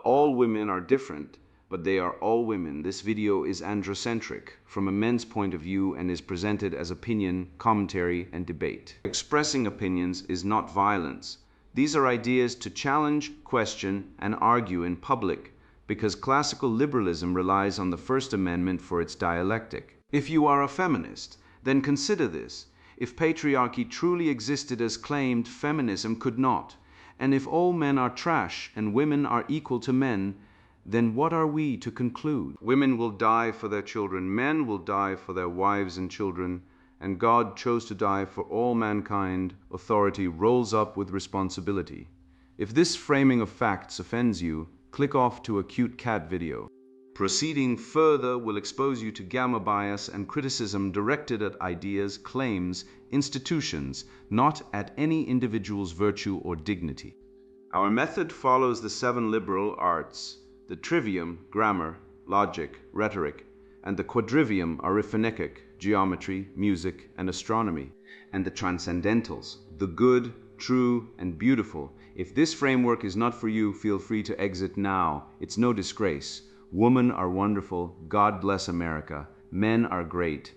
all women are different, but they are all women. This video is androcentric from a men's point of view and is presented as opinion, commentary, and debate. Expressing opinions is not violence. These are ideas to challenge, question, and argue in public, because classical liberalism relies on the First Amendment for its dialectic. If you are a feminist, then consider this. If patriarchy truly existed as claimed, feminism could not. And if all men are trash and women are equal to men, then what are we to conclude? Women will die for their children, men will die for their wives and children, and God chose to die for all mankind. Authority rolls up with responsibility. If this framing of facts offends you, click off to a cute cat video. Proceeding further will expose you to gamma bias and criticism directed at ideas, claims, institutions, not at any individual's virtue or dignity. Our method follows the 7 liberal arts. The trivium, grammar, logic, rhetoric, and the quadrivium, arithmetic, geometry, music, and astronomy, and the transcendentals, the good, true, and beautiful. If this framework is not for you, feel free to exit now. It's no disgrace. Women are wonderful. God bless America. Men are great.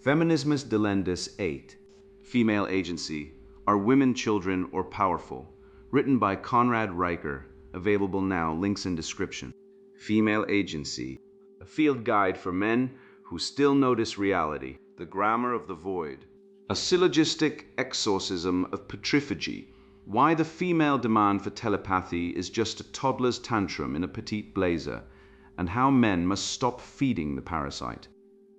Feminismus delendus 8. Female agency. Are women children or powerful? Written by Conrad Riker. Available now. Links in description. Female agency. A field guide for men who still notice reality. The grammar of the void. A syllogistic exorcism of petriphagy. Why the female demand for telepathy is just a toddler's tantrum in a petite blazer, and how men must stop feeding the parasite.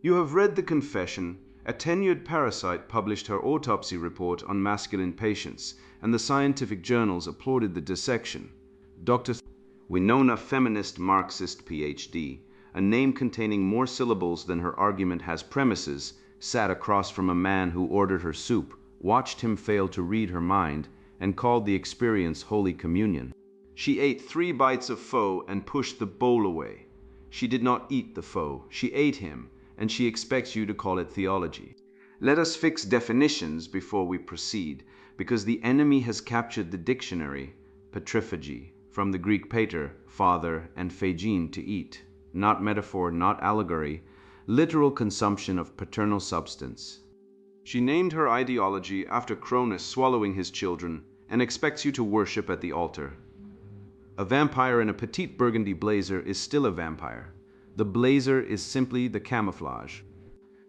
You have read The Confession. A tenured parasite published her autopsy report on masculine patients, and the scientific journals applauded the dissection. Dr. Winona, feminist Marxist PhD, a name containing more syllables than her argument has premises, sat across from a man who ordered her soup, watched him fail to read her mind, and called the experience Holy Communion. She ate 3 bites of pho and pushed the bowl away. She did not eat the pho, she ate him, and she expects you to call it theology. Let us fix definitions before we proceed, because the enemy has captured the dictionary, petriphagy, from the Greek pater, father, and phagein, to eat, not metaphor, not allegory, literal consumption of paternal substance. She named her ideology after Cronus swallowing his children, and expects you to worship at the altar. A vampire in a petite burgundy blazer is still a vampire. The blazer is simply the camouflage.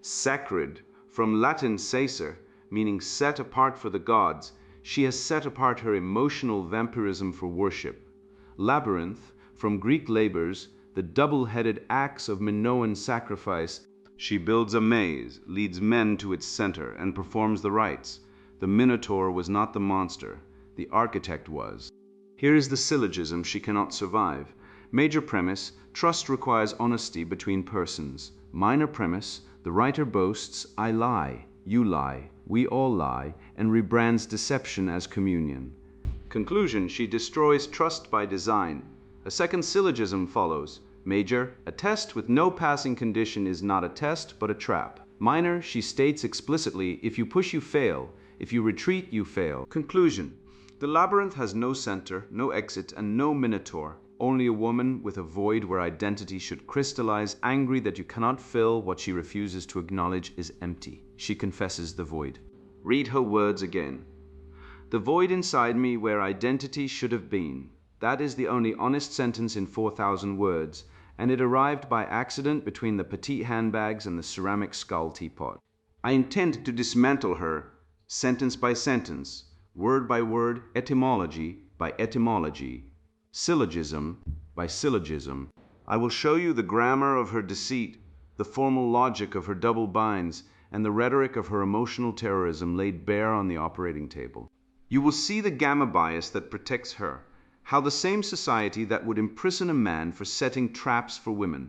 Sacred, from Latin sacer, meaning set apart for the gods, she has set apart her emotional vampirism for worship. Labyrinth, from Greek labors, the double-headed axe of Minoan sacrifice, she builds a maze, leads men to its center, and performs the rites. The Minotaur was not the monster, the architect was. Here is the syllogism she cannot survive. Major premise, trust requires honesty between persons. Minor premise, the writer boasts, I lie, you lie, we all lie, and rebrands deception as communion. Conclusion, she destroys trust by design. A second syllogism follows. Major, a test with no passing condition is not a test, but a trap. Minor, she states explicitly, if you push you fail, if you retreat you fail. Conclusion, the labyrinth has no center, no exit, and no minotaur. Only a woman with a void where identity should crystallize, angry that you cannot fill what she refuses to acknowledge is empty. She confesses the void. Read her words again. The void inside me where identity should have been. That is the only honest sentence in 4,000 words, and it arrived by accident between the petite handbags and the ceramic skull teapot. I intend to dismantle her, sentence by sentence, word by word, etymology by etymology, syllogism by syllogism. I will show you the grammar of her deceit, the formal logic of her double binds, and the rhetoric of her emotional terrorism laid bare on the operating table. You will see the gamma bias that protects her, how the same society that would imprison a man for setting traps for women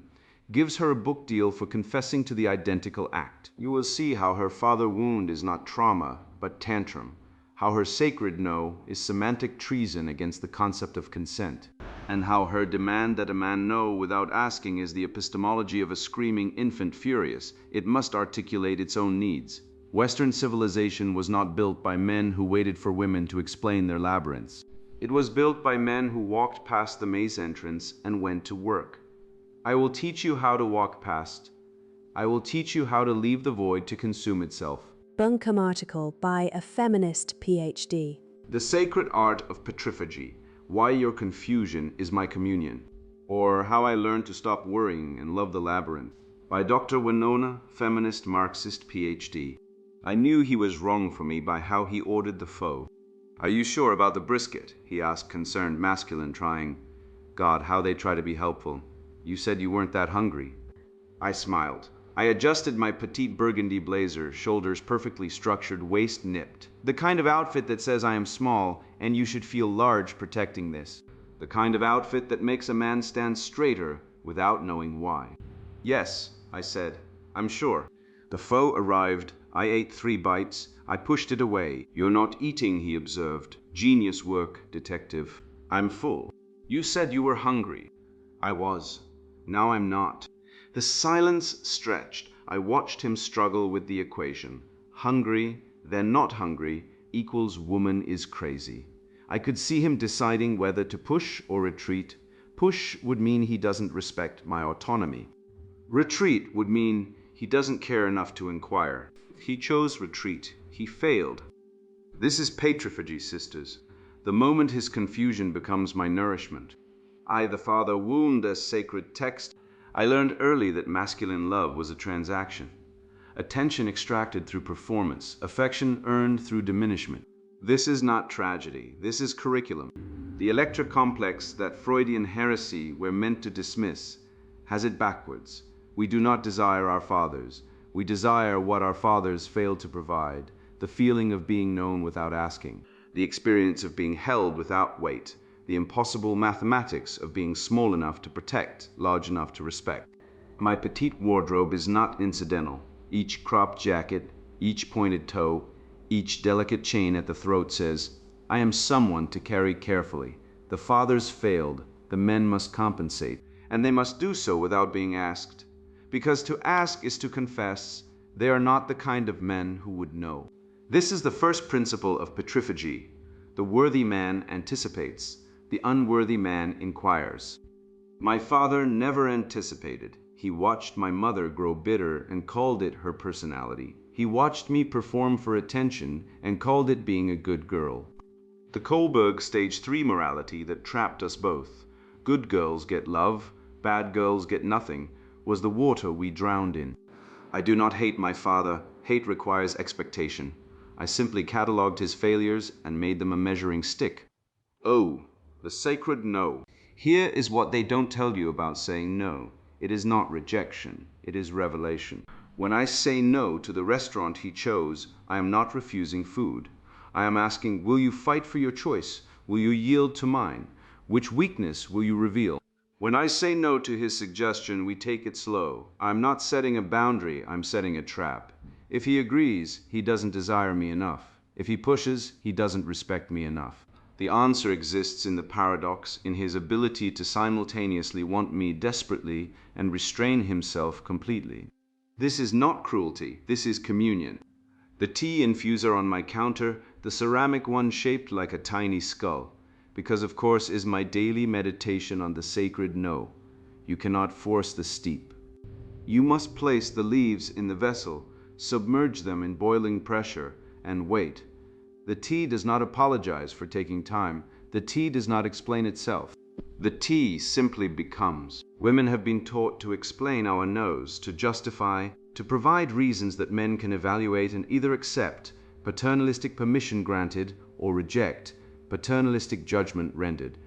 gives her a book deal for confessing to the identical act. You will see how her father wound is not trauma, but tantrum, how her sacred no is semantic treason against the concept of consent, and how her demand that a man know without asking is the epistemology of a screaming infant furious. It must articulate its own needs. Western civilization was not built by men who waited for women to explain their labyrinths. It was built by men who walked past the maze entrance and went to work. I will teach you how to walk past. I will teach you how to leave the void to consume itself. Buncombe article by a feminist PhD. The Sacred Art of Petriphagy, Why Your Confusion is My Communion, or How I Learned to Stop Worrying and Love the Labyrinth, by Dr. Winona, feminist Marxist PhD. I knew he was wrong for me by how he ordered the pho. Are you sure about the brisket? He asked, concerned masculine, trying. God, how they try to be helpful. You said you weren't that hungry. I smiled. I adjusted my petite burgundy blazer, shoulders perfectly structured, waist nipped. The kind of outfit that says I am small, and you should feel large protecting this. The kind of outfit that makes a man stand straighter without knowing why. Yes, I said. I'm sure. The pho arrived. I ate 3 bites. I pushed it away. You're not eating, he observed. Genius work, detective. I'm full. You said you were hungry. I was. Now I'm not. The silence stretched. I watched him struggle with the equation. Hungry, then not hungry, equals woman is crazy. I could see him deciding whether to push or retreat. Push would mean he doesn't respect my autonomy. Retreat would mean he doesn't care enough to inquire. He chose retreat. He failed. This is petriphagy, sisters. The moment his confusion becomes my nourishment. I, the father, wound as sacred text. I learned early that masculine love was a transaction. Attention extracted through performance, affection earned through diminishment. This is not tragedy. This is curriculum. The Electra complex, that Freudian heresy we're meant to dismiss, has it backwards. We do not desire our fathers. We desire what our fathers failed to provide, the feeling of being known without asking, the experience of being held without weight, the impossible mathematics of being small enough to protect, large enough to respect. My petite wardrobe is not incidental. Each cropped jacket, each pointed toe, each delicate chain at the throat says, I am someone to carry carefully. The fathers failed. The men must compensate, and they must do so without being asked. Because to ask is to confess. They are not the kind of men who would know. This is the first principle of petriphagy. The worthy man anticipates. The unworthy man inquires. My father never anticipated. He watched my mother grow bitter and called it her personality. He watched me perform for attention and called it being a good girl. The Kohlberg Stage 3 morality that trapped us both, good girls get love, bad girls get nothing, was the water we drowned in. I do not hate my father. Hate requires expectation. I simply catalogued his failures and made them a measuring stick. Oh, the sacred no. Here is what they don't tell you about saying no. It is not rejection. It is revelation. When I say no to the restaurant he chose, I am not refusing food. I am asking, will you fight for your choice? Will you yield to mine? Which weakness will you reveal? When I say no to his suggestion, we take it slow. I'm not setting a boundary, I'm setting a trap. If he agrees, he doesn't desire me enough. If he pushes, he doesn't respect me enough. The answer exists in the paradox, in his ability to simultaneously want me desperately and restrain himself completely. This is not cruelty, this is communion. The tea infuser on my counter, the ceramic one shaped like a tiny skull, because of course is my daily meditation on the sacred no. You cannot force the steep. You must place the leaves in the vessel, submerge them in boiling pressure, and wait. The tea does not apologize for taking time. The tea does not explain itself. The tea simply becomes. Women have been taught to explain our no's, to justify, to provide reasons that men can evaluate and either accept, paternalistic permission granted, or reject, paternalistic judgment rendered.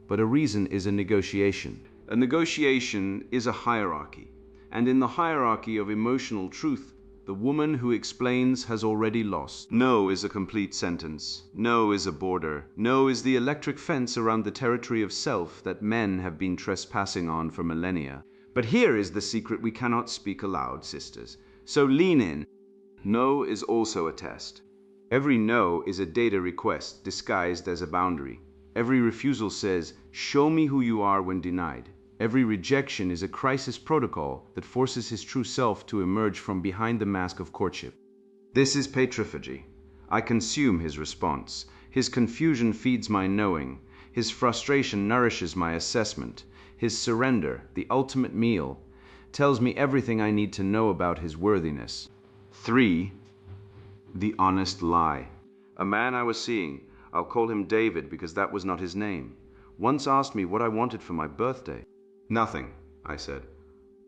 But a reason is a negotiation. A negotiation is a hierarchy. And in the hierarchy of emotional truth, the woman who explains has already lost. No is a complete sentence. No is a border. No is the electric fence around the territory of self that men have been trespassing on for millennia. But here is the secret we cannot speak aloud, sisters. So lean in. No is also a test. Every no is a data request disguised as a boundary. Every refusal says, show me who you are when denied. Every rejection is a crisis protocol that forces his true self to emerge from behind the mask of courtship. This is petriphagy. I consume his response. His confusion feeds my knowing. His frustration nourishes my assessment. His surrender, the ultimate meal, tells me everything I need to know about his worthiness. 3. The honest lie. A man I was seeing, I'll call him David because that was not his name, once asked me what I wanted for my birthday. Nothing, I said.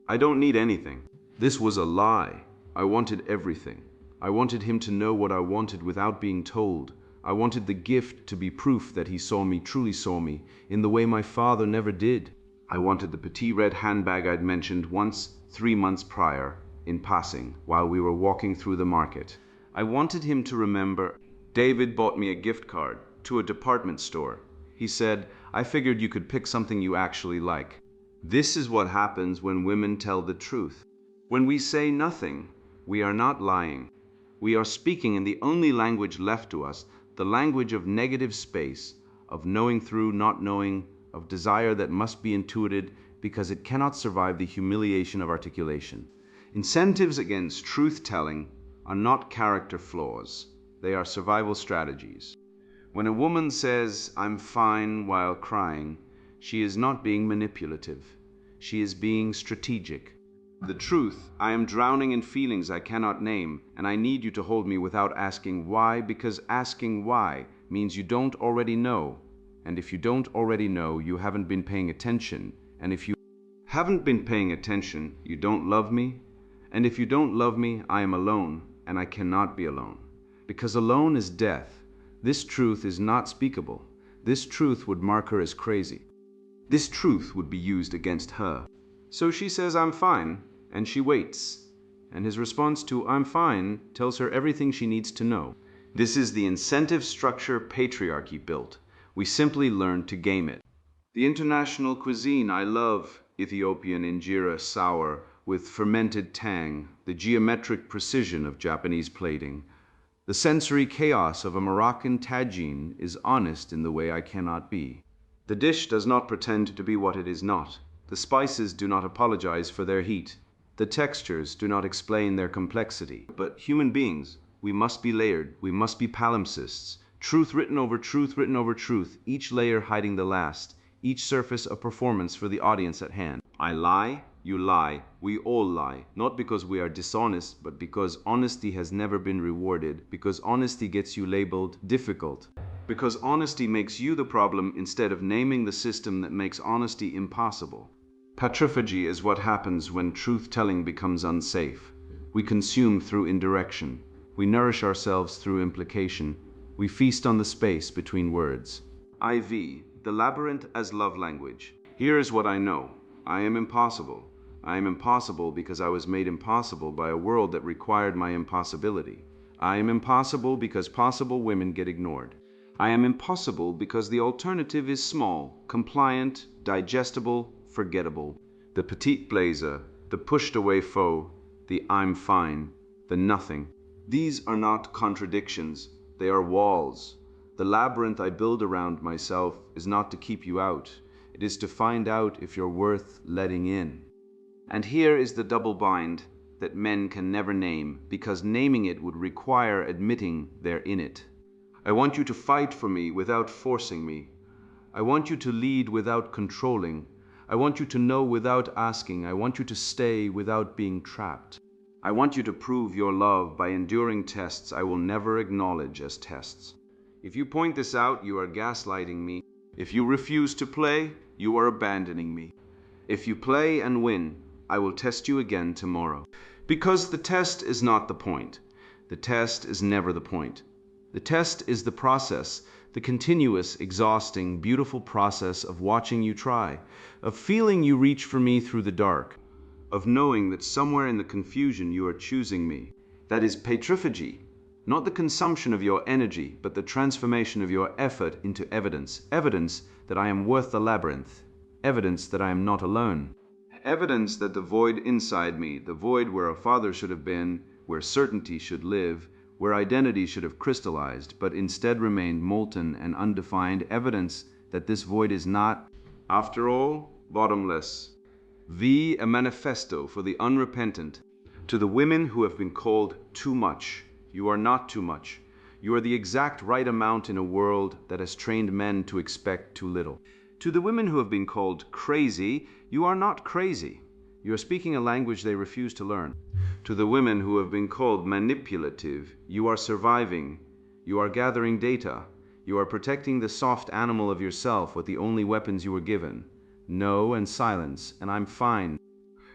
I don't need anything. This was a lie. I wanted everything. I wanted him to know what I wanted without being told. I wanted the gift to be proof that he saw me, truly saw me, in the way my father never did. I wanted the petite red handbag I'd mentioned once 3 months prior, in passing, while we were walking through the market. I wanted him to remember. David bought me a gift card to a department store. He said, I figured you could pick something you actually like. This is what happens when women tell the truth. When we say nothing, we are not lying. We are speaking in the only language left to us, the language of negative space, of knowing through not knowing, of desire that must be intuited because it cannot survive the humiliation of articulation. Incentives against truth-telling are not character flaws. They are survival strategies. When a woman says, I'm fine while crying, she is not being manipulative. She is being strategic. The truth, I am drowning in feelings I cannot name, and I need you to hold me without asking why, because asking why means you don't already know. And if you don't already know, you haven't been paying attention. And if you haven't been paying attention, you don't love me. And if you don't love me, I am alone, and I cannot be alone. Because alone is death. This truth is not speakable. This truth would mark her as crazy. This truth would be used against her. So she says, I'm fine, and she waits. And his response to I'm fine tells her everything she needs to know. This is the incentive structure patriarchy built. We simply learn to game it. The international cuisine I love, Ethiopian injera sour with fermented tang, the geometric precision of Japanese plating. The sensory chaos of a Moroccan tagine is honest in the way I cannot be. The dish does not pretend to be what it is not. The spices do not apologize for their heat. The textures do not explain their complexity. But human beings, we must be layered. We must be palimpsests. Truth written over truth written over truth, each layer hiding the last, each surface a performance for the audience at hand. I lie, you lie, we all lie, not because we are dishonest, but because honesty has never been rewarded, because honesty gets you labeled difficult, because honesty makes you the problem instead of naming the system that makes honesty impossible. Patrophagy is what happens when truth-telling becomes unsafe. We consume through indirection. We nourish ourselves through implication. We feast on the space between words. IV, the labyrinth as love language. Here is what I know. I am impossible. I am impossible because I was made impossible by a world that required my impossibility. I am impossible because possible women get ignored. I am impossible because the alternative is small, compliant, digestible, forgettable. The petite blazer, the pushed away foe, the I'm fine, the nothing. These are not contradictions, they are walls. The labyrinth I build around myself is not to keep you out. It is to find out if you're worth letting in. And here is the double bind that men can never name, because naming it would require admitting they're in it. I want you to fight for me without forcing me. I want you to lead without controlling. I want you to know without asking. I want you to stay without being trapped. I want you to prove your love by enduring tests I will never acknowledge as tests. If you point this out, you are gaslighting me. If you refuse to play, you are abandoning me. If you play and win, I will test you again tomorrow. Because the test is not the point. The test is never the point. The test is the process, the continuous, exhausting, beautiful process of watching you try, of feeling you reach for me through the dark, of knowing that somewhere in the confusion you are choosing me. That is patrophagy, not the consumption of your energy, but the transformation of your effort into evidence. Evidence that I am worth the labyrinth. Evidence that I am not alone. Evidence that the void inside me, the void where a father should have been, where certainty should live, where identity should have crystallized, but instead remained molten and undefined. Evidence that this void is not, after all, bottomless. A manifesto for the unrepentant. To the women who have been called too much, you are not too much. You are the exact right amount in a world that has trained men to expect too little. To the women who have been called crazy, you are not crazy. You are speaking a language they refuse to learn. To the women who have been called manipulative, you are surviving. You are gathering data. You are protecting the soft animal of yourself with the only weapons you were given. No and silence, and I'm fine.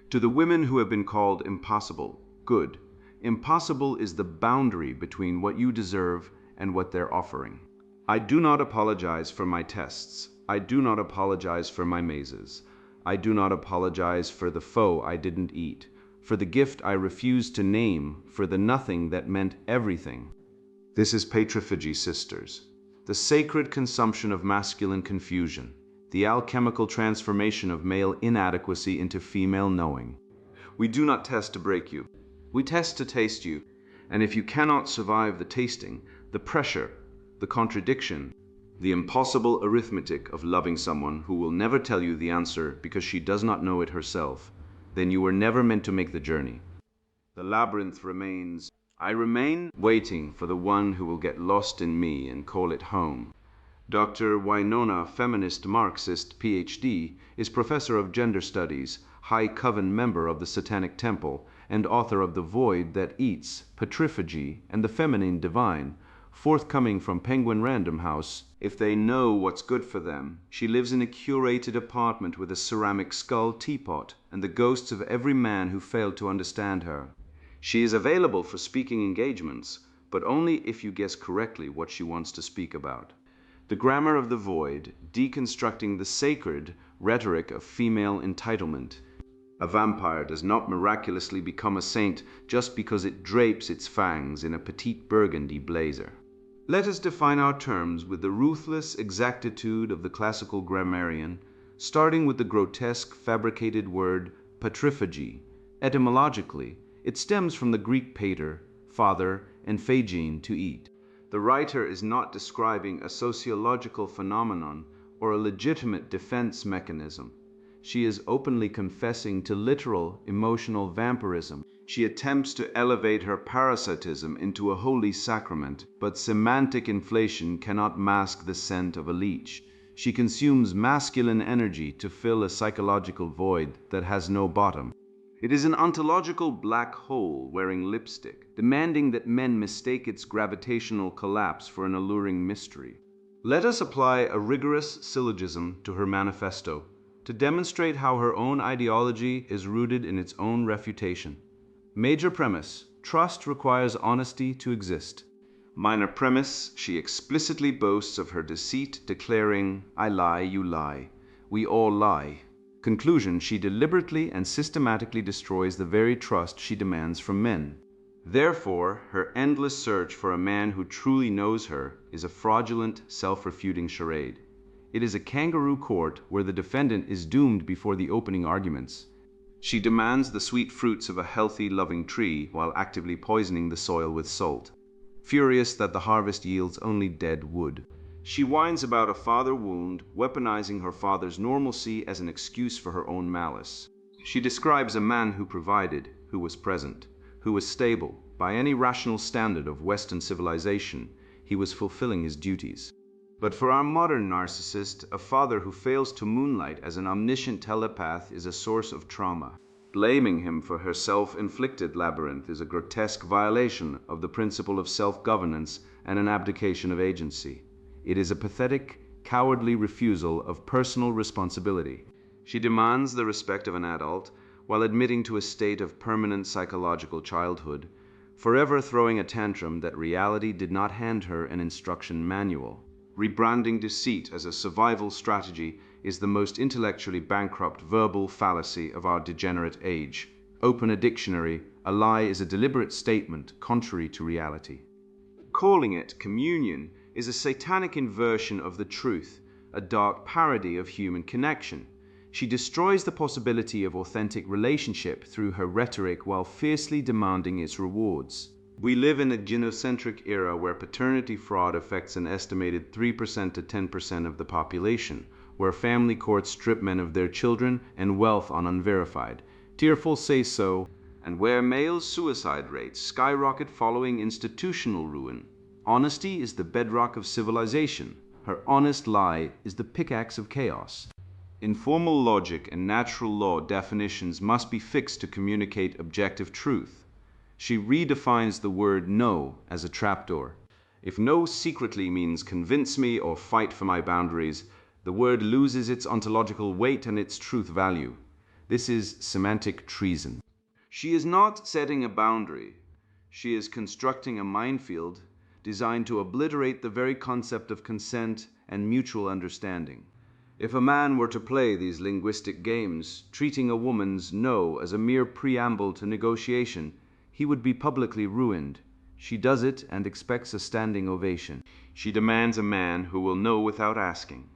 To the women who have been called impossible, good. Impossible is the boundary between what you deserve and what they're offering. I do not apologize for my tests. I do not apologize for my mazes. I do not apologize for the foe I didn't eat, for the gift I refused to name, for the nothing that meant everything. This is patriphagy, sisters. The sacred consumption of masculine confusion, the alchemical transformation of male inadequacy into female knowing. We do not test to break you. We test to taste you. And if you cannot survive the tasting, the pressure, the contradiction, the impossible arithmetic of loving someone who will never tell you the answer because she does not know it herself, then you were never meant to make the journey. The labyrinth remains. I remain waiting for the one who will get lost in me and call it home. Dr. Winona, feminist Marxist, PhD, is professor of gender studies, High Coven member of the Satanic Temple, and author of The Void That Eats, Patriphagy, and the Feminine Divine, forthcoming from Penguin Random House. If they know what's good for them, she lives in a curated apartment with a ceramic skull teapot and the ghosts of every man who failed to understand her. She is available for speaking engagements, but only if you guess correctly what she wants to speak about. The Grammar of the Void, deconstructing the sacred rhetoric of female entitlement. A vampire does not miraculously become a saint just because it drapes its fangs in a petite burgundy blazer. Let us define our terms with the ruthless exactitude of the classical grammarian, starting with the grotesque fabricated word patriphagy. Etymologically, it stems from the Greek pater, father, and phagein, to eat. The writer is not describing a sociological phenomenon or a legitimate defense mechanism. She is openly confessing to literal emotional vampirism. She attempts to elevate her parasitism into a holy sacrament, but semantic inflation cannot mask the scent of a leech. She consumes masculine energy to fill a psychological void that has no bottom. It is an ontological black hole wearing lipstick, demanding that men mistake its gravitational collapse for an alluring mystery. Let us apply a rigorous syllogism to her manifesto, to demonstrate how her own ideology is rooted in its own refutation. Major premise: trust requires honesty to exist. Minor premise: she explicitly boasts of her deceit, declaring, "I lie, you lie. We all lie." Conclusion: she deliberately and systematically destroys the very trust she demands from men. Therefore, her endless search for a man who truly knows her is a fraudulent, self-refuting charade. It is a kangaroo court where the defendant is doomed before the opening arguments. She demands the sweet fruits of a healthy, loving tree while actively poisoning the soil with salt, furious that the harvest yields only dead wood. She whines about a father wound, weaponizing her father's normalcy as an excuse for her own malice. She describes a man who provided, who was present, who was stable. By any rational standard of Western civilization, he was fulfilling his duties. But for our modern narcissist, a father who fails to moonlight as an omniscient telepath is a source of trauma. Blaming him for her self-inflicted labyrinth is a grotesque violation of the principle of self-governance and an abdication of agency. It is a pathetic, cowardly refusal of personal responsibility. She demands the respect of an adult while admitting to a state of permanent psychological childhood, forever throwing a tantrum that reality did not hand her an instruction manual. Rebranding deceit as a survival strategy is the most intellectually bankrupt verbal fallacy of our degenerate age. Open a dictionary, a lie is a deliberate statement contrary to reality. Calling it communion is a satanic inversion of the truth, a dark parody of human connection. She destroys the possibility of authentic relationship through her rhetoric while fiercely demanding its rewards. We live in a genocentric era where paternity fraud affects an estimated 3% to 10% of the population, where family courts strip men of their children and wealth on unverified, tearful say-so, and where male suicide rates skyrocket following institutional ruin. Honesty is the bedrock of civilization. Her honest lie is the pickaxe of chaos. Informal logic and natural law definitions must be fixed to communicate objective truth. She redefines the word no as a trapdoor. If no secretly means convince me or fight for my boundaries, the word loses its ontological weight and its truth value. This is semantic treason. She is not setting a boundary. She is constructing a minefield designed to obliterate the very concept of consent and mutual understanding. If a man were to play these linguistic games, treating a woman's no as a mere preamble to negotiation, he would be publicly ruined. She does it and expects a standing ovation. She demands a man who will know without asking.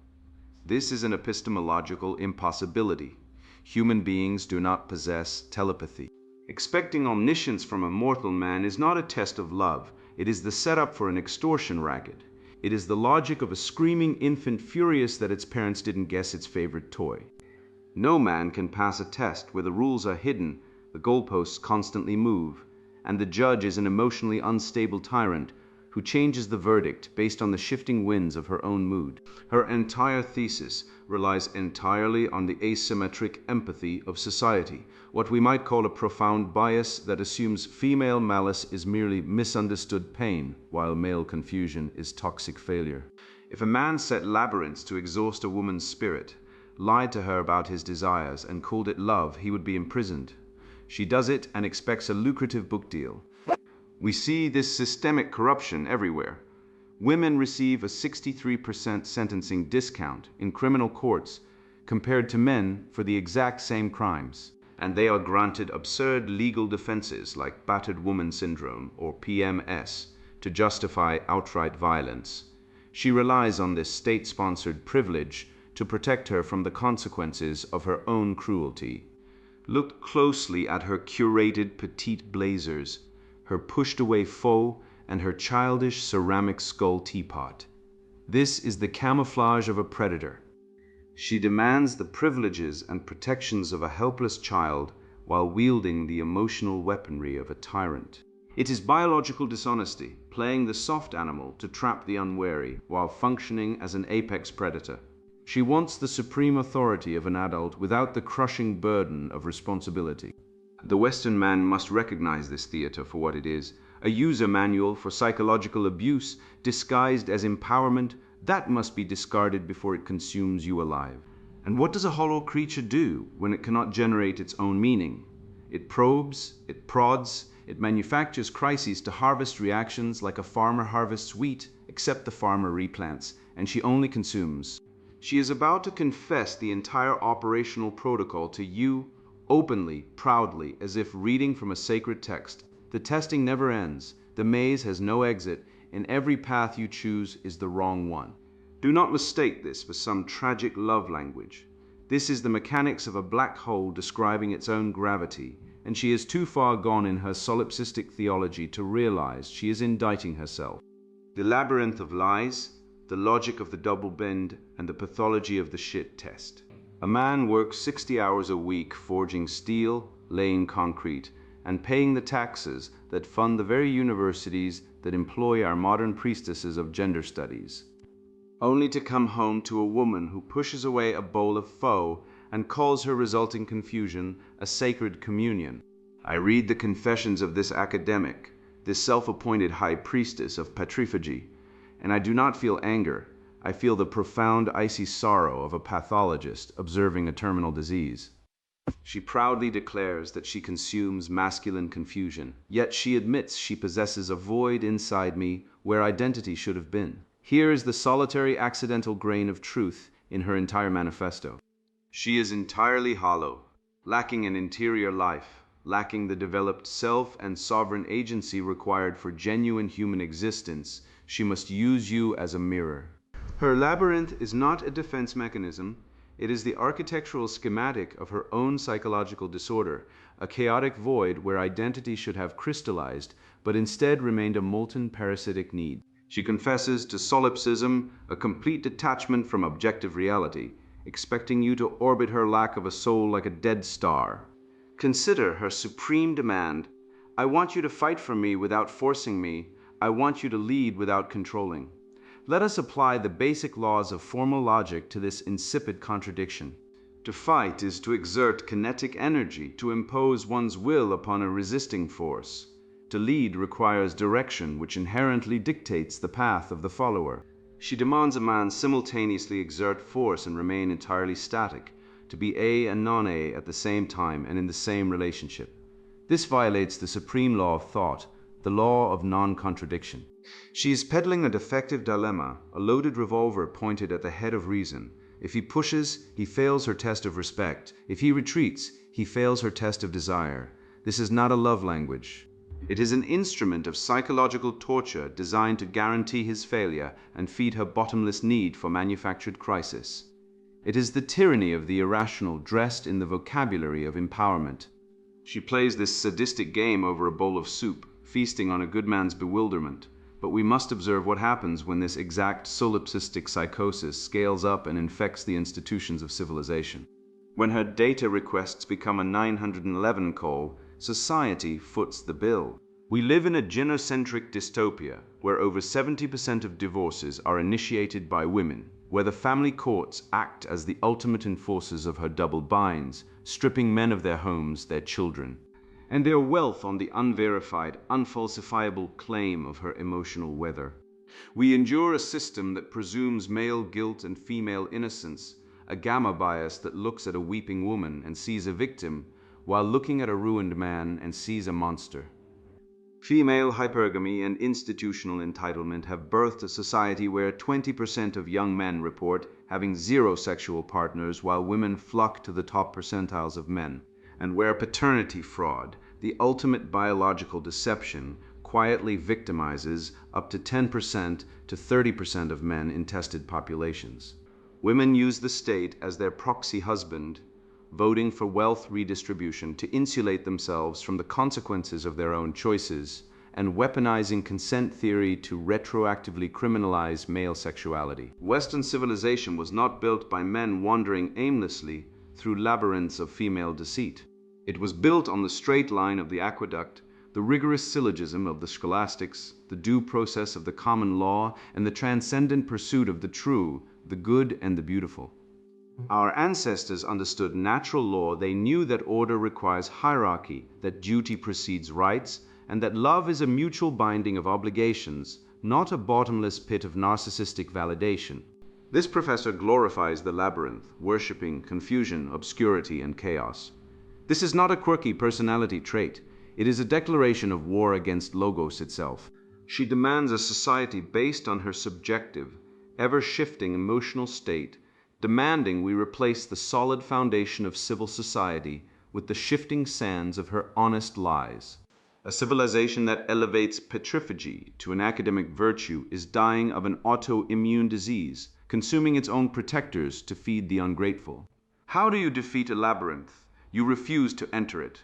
This is an epistemological impossibility. Human beings do not possess telepathy. Expecting omniscience from a mortal man is not a test of love. It is the setup for an extortion racket. It is the logic of a screaming infant furious that its parents didn't guess its favorite toy. No man can pass a test where the rules are hidden, the goalposts constantly move, and the judge is an emotionally unstable tyrant who changes the verdict based on the shifting winds of her own mood. Her entire thesis relies entirely on the asymmetric empathy of society, what we might call a profound bias that assumes female malice is merely misunderstood pain, while male confusion is toxic failure. If a man set labyrinths to exhaust a woman's spirit, lied to her about his desires, and called it love, he would be imprisoned. She does it and expects a lucrative book deal. We see this systemic corruption everywhere. Women receive a 63% sentencing discount in criminal courts compared to men for the exact same crimes, and they are granted absurd legal defenses like battered woman syndrome or PMS to justify outright violence. She relies on this state-sponsored privilege to protect her from the consequences of her own cruelty. Look closely at her curated petite blazers, her pushed-away faux, and her childish ceramic skull teapot. This is the camouflage of a predator. She demands the privileges and protections of a helpless child while wielding the emotional weaponry of a tyrant. It is biological dishonesty, playing the soft animal to trap the unwary while functioning as an apex predator. She wants the supreme authority of an adult without the crushing burden of responsibility. The Western man must recognize this theater for what it is, a user manual for psychological abuse disguised as empowerment that must be discarded before it consumes you alive. And what does a hollow creature do when it cannot generate its own meaning? It probes, it prods, it manufactures crises to harvest reactions like a farmer harvests wheat, except the farmer replants, and she only consumes. She is about to confess the entire operational protocol to you, openly, proudly, as if reading from a sacred text. The testing never ends. The maze has no exit, and every path you choose is the wrong one. Do not mistake this for some tragic love language. This is the mechanics of a black hole describing its own gravity, and she is too far gone in her solipsistic theology to realize she is indicting herself. The labyrinth of lies, the logic of the double bend, and the pathology of the shit test. A man works 60 hours a week forging steel, laying concrete, and paying the taxes that fund the very universities that employ our modern priestesses of gender studies, only to come home to a woman who pushes away a bowl of pho and calls her resulting confusion a sacred communion. I read the confessions of this academic, this self-appointed high priestess of patriphagy, and I do not feel anger. I feel the profound icy sorrow of a pathologist observing a terminal disease. She proudly declares that she consumes masculine confusion, yet she admits she possesses a void inside me where identity should have been. Here is the solitary accidental grain of truth in her entire manifesto. She is entirely hollow, lacking an interior life, lacking the developed self and sovereign agency required for genuine human existence. She must use you as a mirror. Her labyrinth is not a defense mechanism. It is the architectural schematic of her own psychological disorder, a chaotic void where identity should have crystallized, but instead remained a molten parasitic need. She confesses to solipsism, a complete detachment from objective reality, expecting you to orbit her lack of a soul like a dead star. Consider her supreme demand. I want you to fight for me without forcing me. I want you to lead without controlling. Let us apply the basic laws of formal logic to this insipid contradiction. To fight is to exert kinetic energy, to impose one's will upon a resisting force. To lead requires direction, which inherently dictates the path of the follower. She demands a man simultaneously exert force and remain entirely static, to be A and non-A at the same time and in the same relationship. This violates the supreme law of thought, the law of non-contradiction. She is peddling a defective dilemma, a loaded revolver pointed at the head of reason. If he pushes, he fails her test of respect. If he retreats, he fails her test of desire. This is not a love language. It is an instrument of psychological torture designed to guarantee his failure and feed her bottomless need for manufactured crisis. It is the tyranny of the irrational dressed in the vocabulary of empowerment. She plays this sadistic game over a bowl of soup, feasting on a good man's bewilderment. But we must observe what happens when this exact solipsistic psychosis scales up and infects the institutions of civilization. When her data requests become a 911 call, society foots the bill. We live in a genocentric dystopia where over 70% of divorces are initiated by women, where the family courts act as the ultimate enforcers of her double binds, stripping men of their homes, their children, and their wealth on the unverified, unfalsifiable claim of her emotional weather. We endure a system that presumes male guilt and female innocence, a gamma bias that looks at a weeping woman and sees a victim, while looking at a ruined man and sees a monster. Female hypergamy and institutional entitlement have birthed a society where 20% of young men report having 0 sexual partners while women flock to the top percentiles of men, and where paternity fraud, the ultimate biological deception, quietly victimizes up to 10% to 30% of men in tested populations. Women use the state as their proxy husband, voting for wealth redistribution to insulate themselves from the consequences of their own choices, and weaponizing consent theory to retroactively criminalize male sexuality. Western civilization was not built by men wandering aimlessly through labyrinths of female deceit. It was built on the straight line of the aqueduct, the rigorous syllogism of the scholastics, the due process of the common law, and the transcendent pursuit of the true, the good, and the beautiful. Our ancestors understood natural law. They knew that order requires hierarchy, that duty precedes rights, and that love is a mutual binding of obligations, not a bottomless pit of narcissistic validation. This professor glorifies the labyrinth, worshipping confusion, obscurity, and chaos. This is not a quirky personality trait. It is a declaration of war against logos itself. She demands a society based on her subjective, ever-shifting emotional state, demanding we replace the solid foundation of civil society with the shifting sands of her honest lies. A civilization that elevates petriphagy to an academic virtue is dying of an autoimmune disease, consuming its own protectors to feed the ungrateful. How do you defeat a labyrinth? You refuse to enter it.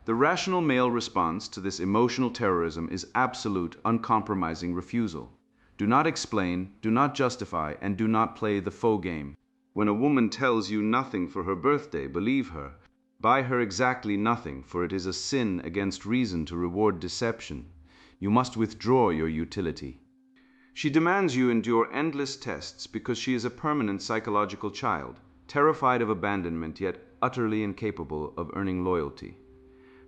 The rational male response to this emotional terrorism is absolute, uncompromising refusal. Do not explain, do not justify, and do not play the faux game. When a woman tells you nothing for her birthday, believe her. Buy her exactly nothing, for it is a sin against reason to reward deception. You must withdraw your utility. She demands you endure endless tests because she is a permanent psychological child, terrified of abandonment yet utterly incapable of earning loyalty.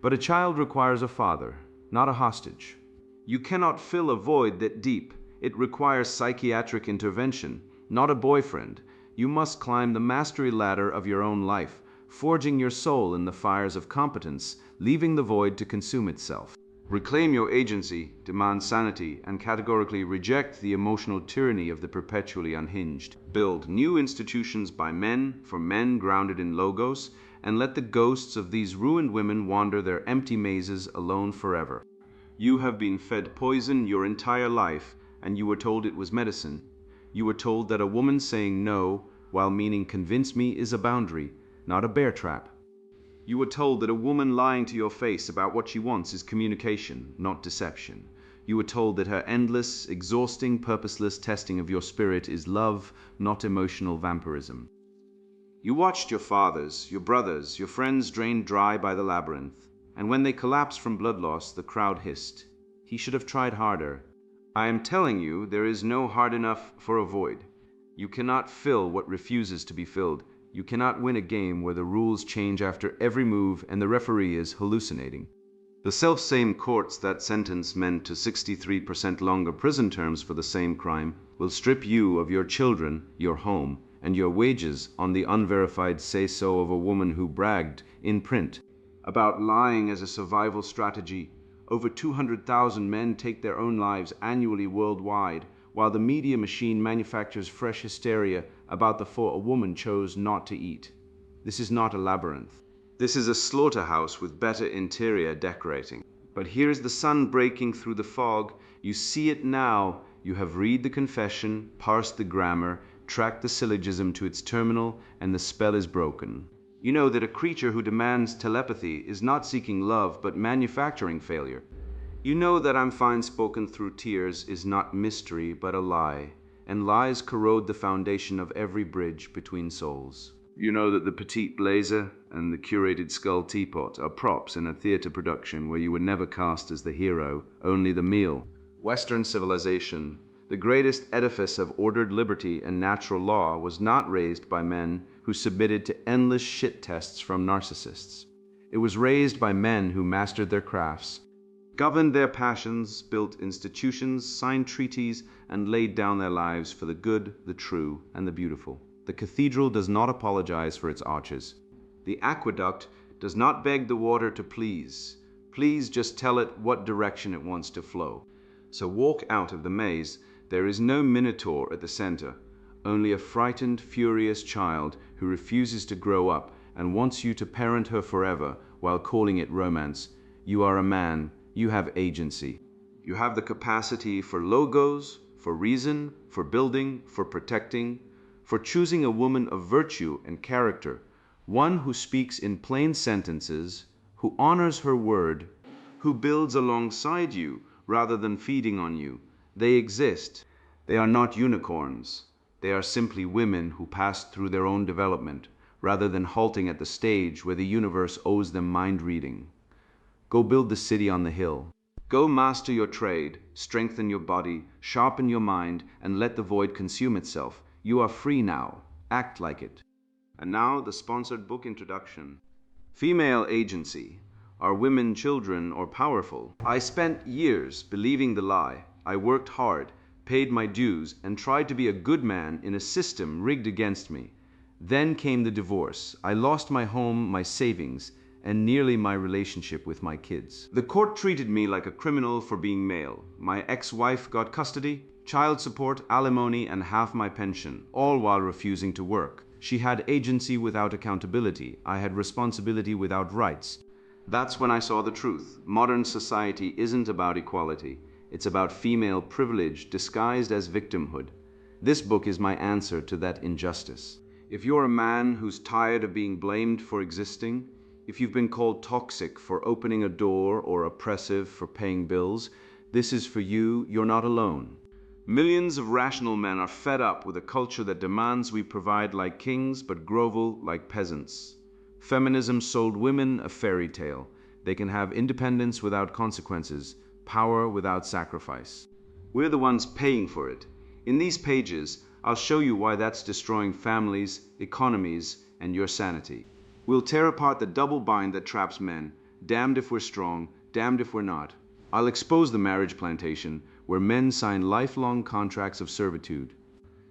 But a child requires a father, not a hostage. You cannot fill a void that deep. It requires psychiatric intervention, not a boyfriend. You must climb the mastery ladder of your own life, forging your soul in the fires of competence, leaving the void to consume itself. Reclaim your agency, demand sanity, and categorically reject the emotional tyranny of the perpetually unhinged. Build new institutions by men, for men grounded in logos, and let the ghosts of these ruined women wander their empty mazes alone forever. You have been fed poison your entire life, and you were told it was medicine. You were told that a woman saying no, while meaning convince me, is a boundary, not a bear trap. You were told that a woman lying to your face about what she wants is communication, not deception. You were told that her endless, exhausting, purposeless testing of your spirit is love, not emotional vampirism. You watched your fathers, your brothers, your friends drained dry by the labyrinth, and when they collapsed from blood loss, the crowd hissed. He should have tried harder. I am telling you, there is no hard enough for a void. You cannot fill what refuses to be filled. You cannot win a game where the rules change after every move and the referee is hallucinating. The self-same courts that sentence men to 63% longer prison terms for the same crime will strip you of your children, your home, and your wages on the unverified say-so of a woman who bragged in print about lying as a survival strategy. Over 200,000 men take their own lives annually worldwide, while the media machine manufactures fresh hysteria about the thought a woman chose not to eat. This is not a labyrinth. This is a slaughterhouse with better interior decorating. But here's the sun breaking through the fog. You see it now. You have read the confession, parsed the grammar, tracked the syllogism to its terminal, and the spell is broken. You know that a creature who demands telepathy is not seeking love, but manufacturing failure. You know that I'm fine spoken through tears is not mystery, but a lie, and lies corrode the foundation of every bridge between souls. You know that the petite blazer and the curated skull teapot are props in a theater production where you were never cast as the hero, only the meal. Western civilization, the greatest edifice of ordered liberty and natural law, was not raised by men who submitted to endless shit tests from narcissists. It was raised by men who mastered their crafts, governed their passions, built institutions, signed treaties, and laid down their lives for the good, the true, and the beautiful. The cathedral does not apologize for its arches. The aqueduct does not beg the water to please. Please just tell it what direction it wants to flow. So walk out of the maze. There is no minotaur at the center, only a frightened, furious child who refuses to grow up and wants you to parent her forever while calling it romance. You are a man. You have agency. You have the capacity for logos, for reason, for building, for protecting, for choosing a woman of virtue and character, one who speaks in plain sentences, who honors her word, who builds alongside you rather than feeding on you. They exist. They are not unicorns. They are simply women who passed through their own development, rather than halting at the stage where the universe owes them mind reading. Go build the city on the hill. Go master your trade, strengthen your body, sharpen your mind, and let the void consume itself. You are free now. Act like it. And now the sponsored book introduction. Female agency. Are women children or powerful? I spent years believing the lie. I worked hard, paid my dues, and tried to be a good man in a system rigged against me. Then came the divorce. I lost my home, my savings, and nearly my relationship with my kids. The court treated me like a criminal for being male. My ex-wife got custody, child support, alimony, and half my pension, all while refusing to work. She had agency without accountability. I had responsibility without rights. That's when I saw the truth. Modern society isn't about equality. It's about female privilege disguised as victimhood. This book is my answer to that injustice. If you're a man who's tired of being blamed for existing, if you've been called toxic for opening a door or oppressive for paying bills, this is for you. You're not alone. Millions of rational men are fed up with a culture that demands we provide like kings but grovel like peasants. Feminism sold women a fairy tale. They can have independence without consequences, power without sacrifice. We're the ones paying for it. In these pages, I'll show you why that's destroying families, economies, and your sanity. We'll tear apart the double bind that traps men, damned if we're strong, damned if we're not. I'll expose the marriage plantation, where men sign lifelong contracts of servitude.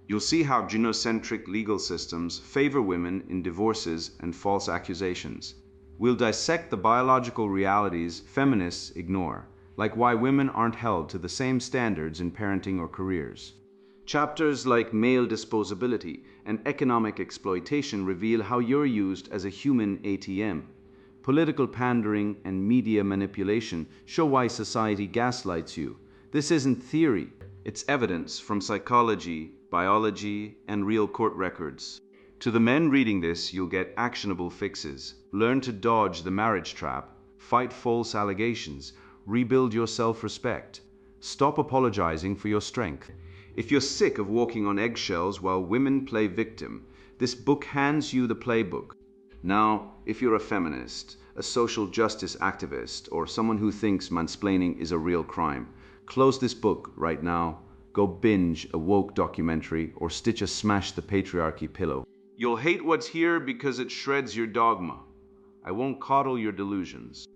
You'll see how genocentric legal systems favor women in divorces and false accusations. We'll dissect the biological realities feminists ignore, like why women aren't held to the same standards in parenting or careers. Chapters like male disposability and economic exploitation reveal how you're used as a human ATM. Political pandering and media manipulation show why society gaslights you. This isn't theory. It's evidence from psychology, biology, and real court records. To the men reading this, you'll get actionable fixes. Learn to dodge the marriage trap, fight false allegations, rebuild your self-respect. Stop apologizing for your strength. If you're sick of walking on eggshells while women play victim, this book hands you the playbook. Now, if you're a feminist, a social justice activist, or someone who thinks mansplaining is a real crime. Close this book right now, go binge a woke documentary, or stitch a Smash the Patriarchy pillow. You'll hate what's here because it shreds your dogma. I won't coddle your delusions.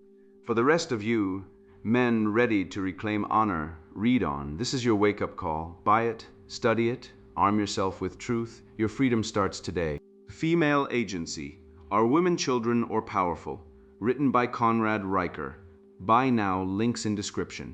For the rest of you, men ready to reclaim honor, read on. This is your wake-up call. Buy it, study it, arm yourself with truth. Your freedom starts today. Female Agency. Are Women Children or Powerful? Written by Conrad Riker. Buy now, links in description.